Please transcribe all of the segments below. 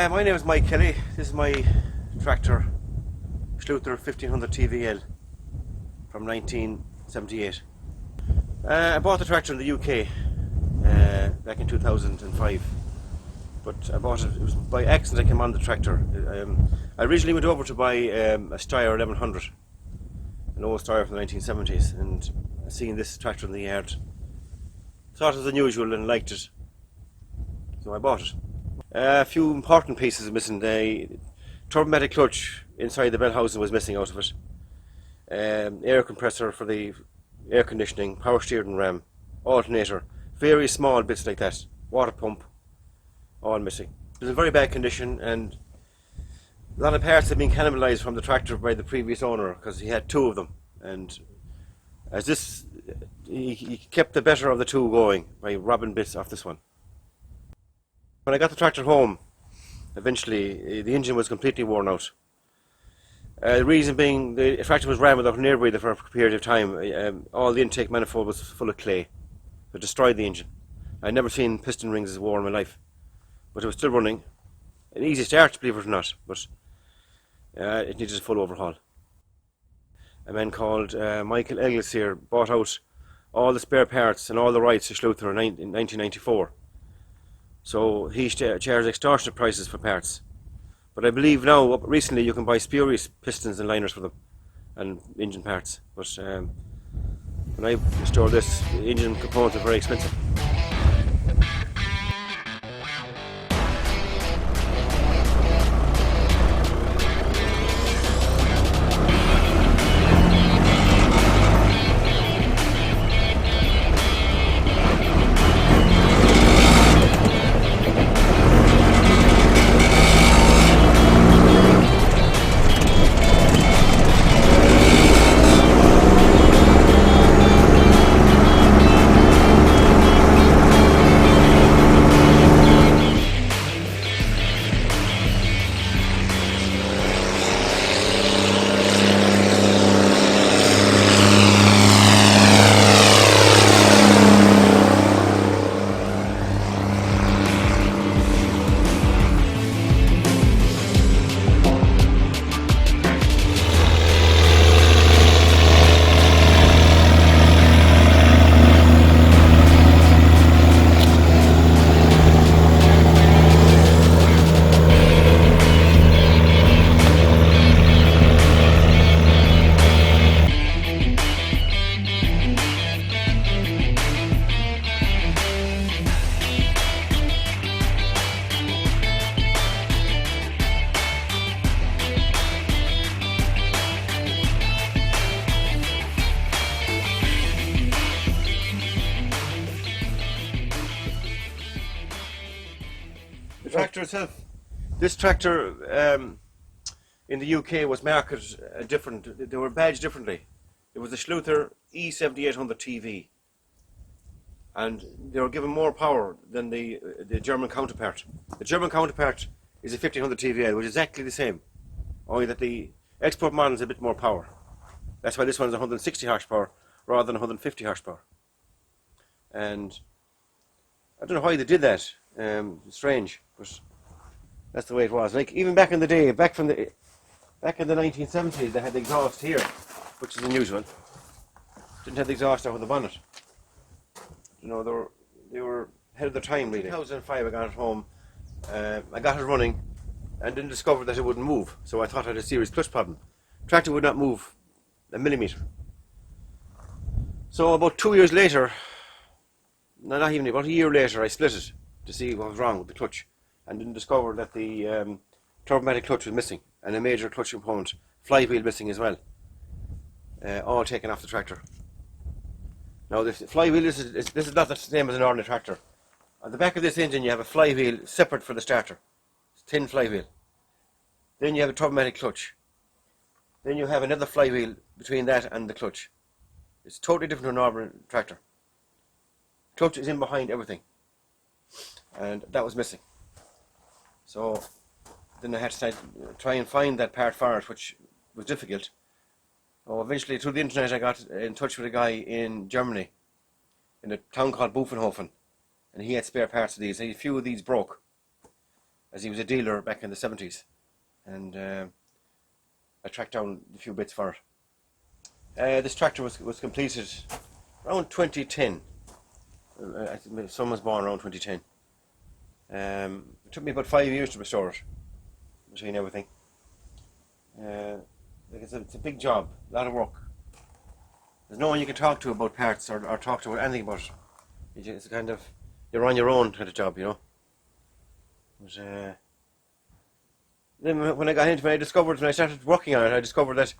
My name is Mike Kelly. This is my tractor, Schlüter 1500 TVL from 1978. I bought the tractor in the UK back in 2005, but I bought it was by accident. I came on the tractor. I originally went over to buy a Steyr 1100, an old Steyr from the 1970s, and seeing this tractor in the yard, thought it was unusual and liked it, so I bought it. A few important pieces are missing. The turbomatic clutch inside the bell housing was missing out of it. Air compressor for the air conditioning, power steering ram, alternator, very small bits like that, water pump, all missing. It was in very bad condition, and a lot of parts had been cannibalised from the tractor by the previous owner because he had two of them, and as this he kept the better of the two going by robbing bits off this one. When I got the tractor home, eventually the engine was completely worn out. The reason being, the tractor was ran without an air breather for a period of time. All the intake manifold was full of clay. It destroyed the engine. I'd never seen piston rings as worn in my life, but it was still running. An easy start, believe it or not, but it needed a full overhaul. A man called Michael Ellis here bought out all the spare parts and all the rights to Schlüter in 1994. So he charged extortionate prices for parts. But I believe now, recently, you can buy spurious pistons and liners for them, and engine parts. But when I restored this, the engine components are very expensive. The tractor itself, this tractor in the UK was marketed different. They were badged differently. It was the Schlüter E7800 TV, and they were given more power than the German counterpart. The German counterpart is a 1500 TVL, which is exactly the same, only that the export model is a bit more power. That's why this one is 160 horsepower rather than 150 horsepower. And I don't know why they did that. Strange, but that's the way it was. Like even back in the day, back in the 1970s, they had the exhaust here, which is unusual. Didn't have the exhaust over the bonnet. You know, they were ahead of their time really. In 2005, I got it home. I got it running, and then discovered that it wouldn't move. So I thought I had a serious clutch problem. Tractor would not move a millimeter. So about 2 years later, no, not even about a year later, I split it to see what was wrong with the clutch, and then discovered that the turbomatic clutch was missing, and a major clutch component, flywheel missing as well, all taken off the tractor. Now the flywheel, this is not the same as an ordinary tractor. On the back of this engine you have a flywheel separate for the starter. It's a thin flywheel. Then you have a turbomatic clutch. Then you have another flywheel between that and the clutch. It's totally different from an ordinary tractor. Clutch is in behind everything, and that was missing. So then I had to try and find that part for it, which was difficult. Oh, eventually through the internet I got in touch with a guy in Germany, in a town called Buffenhofen, and he had spare parts of these. A few of these broke, as he was a dealer back in the 70s, and I tracked down a few bits for it. This tractor was completed around 2010. I think son was born around 2010. It took me about 5 years to restore it, between everything. It's a big job, a lot of work. There's no one you can talk to about parts or talk to anything about it. It's kind of, you're on your own kind of job, you know. But, then when I started working on it, I discovered that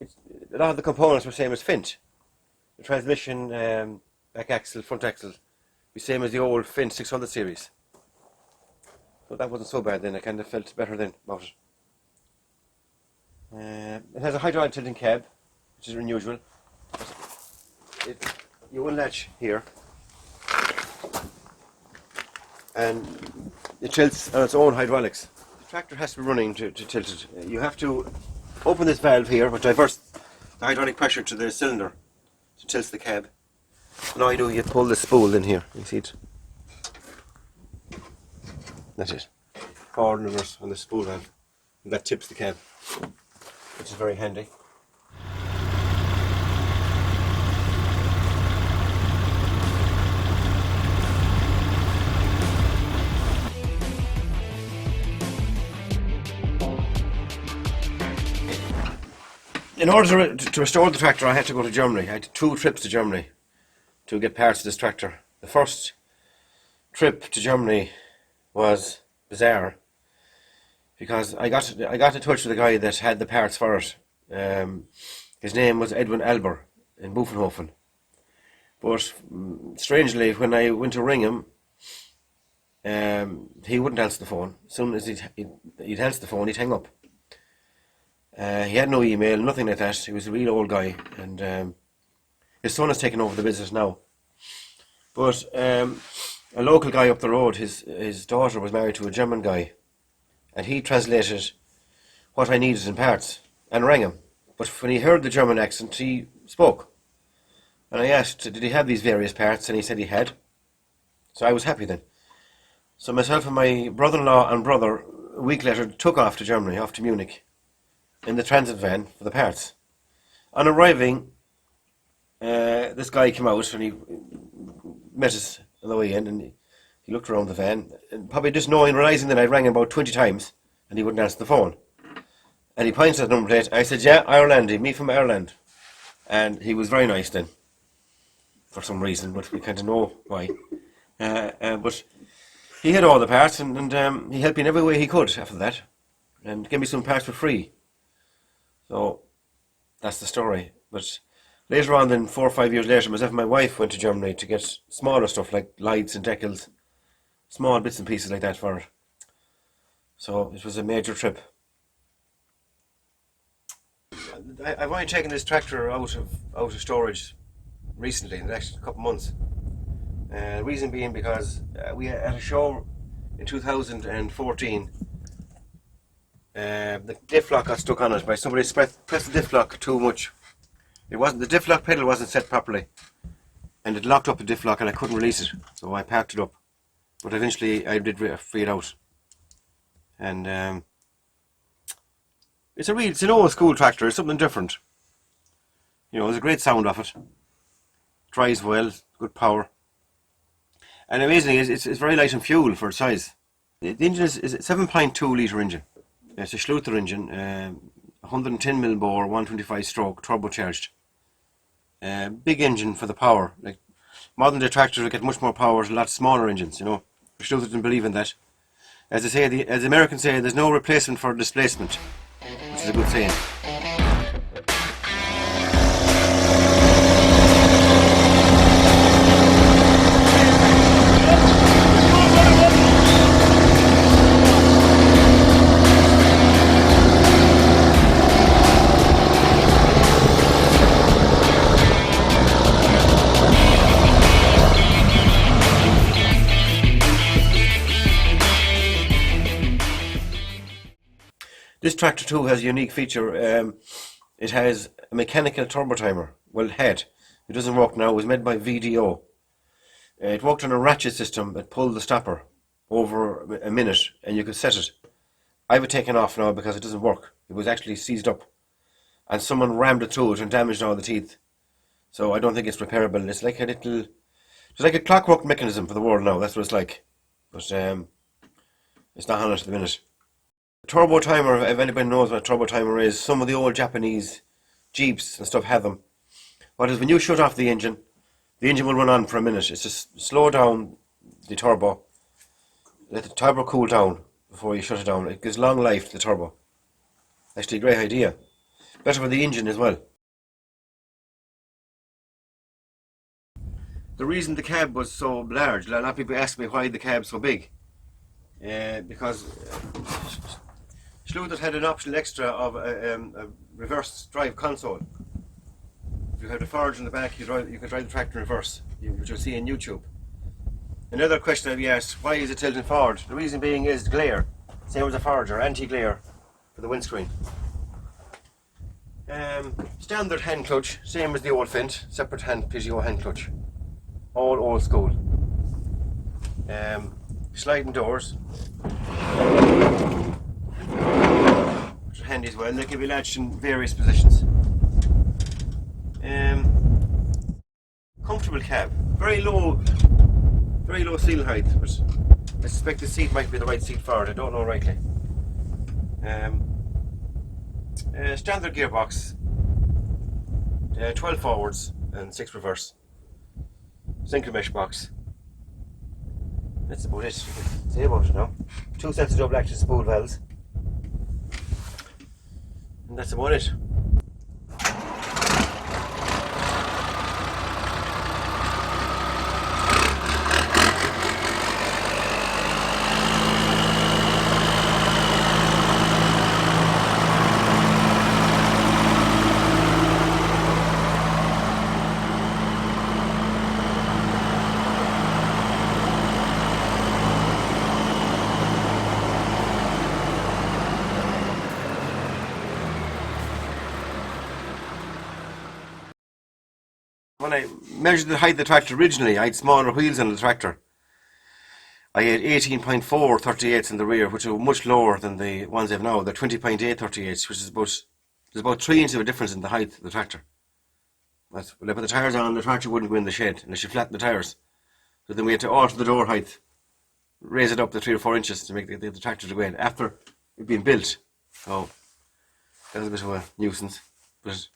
a lot of the components were same as Fint. The transmission, back axle, front axle, the same as the old Fint 600 series. So that wasn't so bad then. I kind of felt better then about it. It has a hydraulic tilting cab, which is unusual. You unlatch here, and it tilts on its own hydraulics. The tractor has to be running to tilt it. You have to open this valve here, which diverts the hydraulic pressure to the cylinder to tilt the cab. And all you do, you pull the spool in here. You see it? That's it. Forward and reverse on the spool valve. And that tips the cab, which is very handy. In order to restore the tractor, I had to go to Germany. I had 2 trips to Germany to get parts of this tractor. The first trip to Germany was bizarre because I got in touch with a guy that had the parts for it. His name was Edwin Alber in Buffenhofen. But strangely, when I went to ring him, he wouldn't answer the phone. As soon as he'd answer the phone, he'd hang up. He had no email, nothing like that. He was a real old guy, and his son has taken over the business now. But a local guy up the road, his daughter was married to a German guy, and he translated what I needed in parts and rang him. But when he heard the German accent, he spoke. And I asked, did he have these various parts? And he said he had. So I was happy then. So myself and my brother-in-law and brother, a week later, took off to Germany, off to Munich, in the transit van for the parts. On arriving, this guy came out and he met us on the way in, and he looked around the van, and probably just realising that I rang him about 20 times and he wouldn't answer the phone. And he points at the number plate. I said, yeah, Ireland, me from Ireland. And he was very nice then, for some reason, but we kind of know why. But he had all the parts, and he helped me in every way he could after that, and gave me some parts for free. So that's the story. But later on, then 4 or 5 years later, myself and my wife went to Germany to get smaller stuff like lights and decals, small bits and pieces like that for it. So it was a major trip. I've only taken this tractor out of storage recently, in the last couple of months. Reason being because we had a show in 2014. The diff lock got stuck on it by somebody pressed the diff lock too much. The diff lock pedal wasn't set properly, and it locked up the diff lock, and I couldn't release it. So I packed it up, but eventually I did free it out. And it's an old school tractor. It's something different. You know, there's a great sound off it. Drives well, good power, and amazingly, it's very light in fuel for its size. The engine is a 7.2 litre engine. It's a Schlüter engine, 110mm bore, 125 stroke, turbocharged. Big engine for the power. Like modern day tractors will get much more power with a lot smaller engines, you know. Schlüter didn't believe in that. As the Americans say, there's no replacement for displacement, which is a good saying. This tractor too has a unique feature. It has a mechanical turbo timer. Well, it had. It doesn't work now. It was made by VDO. It worked on a ratchet system that pulled the stopper over a minute and you could set it. I have it taken off now because it doesn't work. It was actually seized up and someone rammed it through it and damaged all the teeth. So I don't think it's repairable. It's like a clockwork mechanism for the world now. That's what it's like. But it's not on it at the minute. The turbo timer, if anybody knows what a turbo timer is, some of the old Japanese Jeeps and stuff have them. What is when you shut off the engine will run on for a minute. It's just slow down the turbo, let the turbo cool down before you shut it down. It gives long life to the turbo. Actually, a great idea. Better for the engine as well. The reason the cab was so large, a lot of people ask me why the cab's so big. Because Schlüter had an optional extra of a reverse drive console. If you have the forge in the back, you can drive the tractor in reverse, which you'll see on YouTube. Another question I've been asked, why is it tilting forward? The reason being is glare, same as a forge, or anti-glare for the windscreen. Standard hand clutch, same as the old Fint, separate Peugeot hand clutch. All old school. Sliding doors, which are handy as well. They can be latched in various positions. Comfortable cab, very low ceiling height, but I suspect the seat might be the right seat for it. I don't know rightly. Standard gearbox, 12 forwards and 6 reverse. Single mesh box. That's about it. You can say about it now. 2 sets of double action spool valves. And that's about it. When I measured the height of the tractor originally, I had smaller wheels on the tractor. I had 18.4 38s in the rear, which are much lower than the ones I have now. They're 20.8 38s, which is there's about 3 inches of a difference in the height of the tractor. When I put the tyres on, the tractor wouldn't go in the shed unless you flatten the tyres. So then we had to alter the door height, raise it up to 3 or 4 inches to make the tractor to go in after it being built. So that was a bit of a nuisance, but.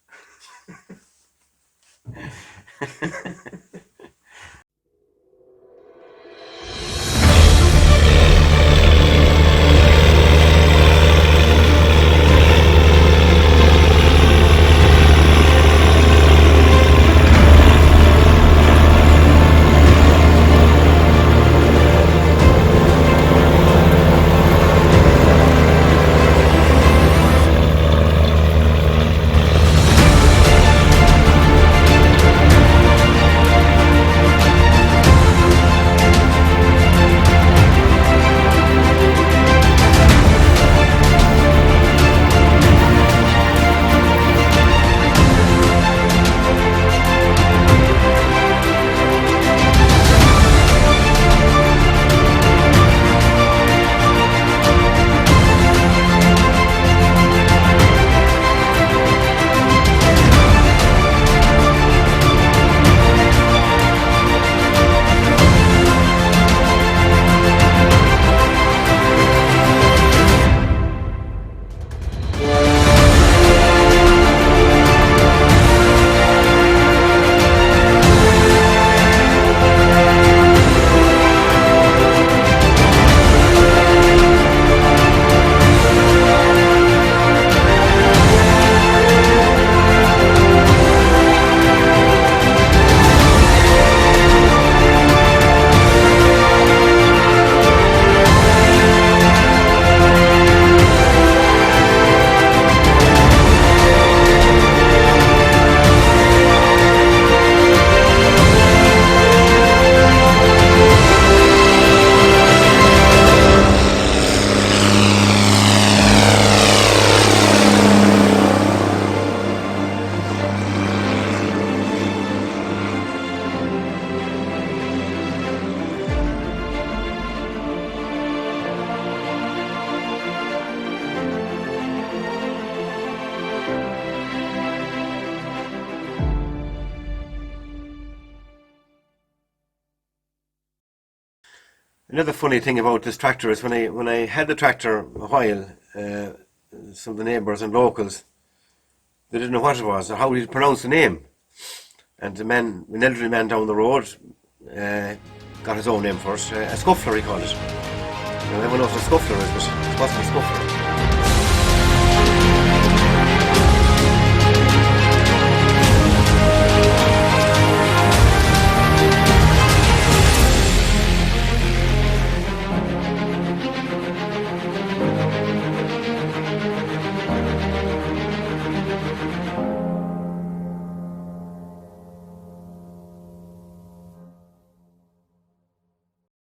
Another funny thing about this tractor is when I had the tractor a while, some of the neighbours and locals, they didn't know what it was or how to pronounce the name. And an elderly man down the road got his own name first, a scuffler he called it. Now, everyone knows what a scuffler is, but it wasn't a scuffler.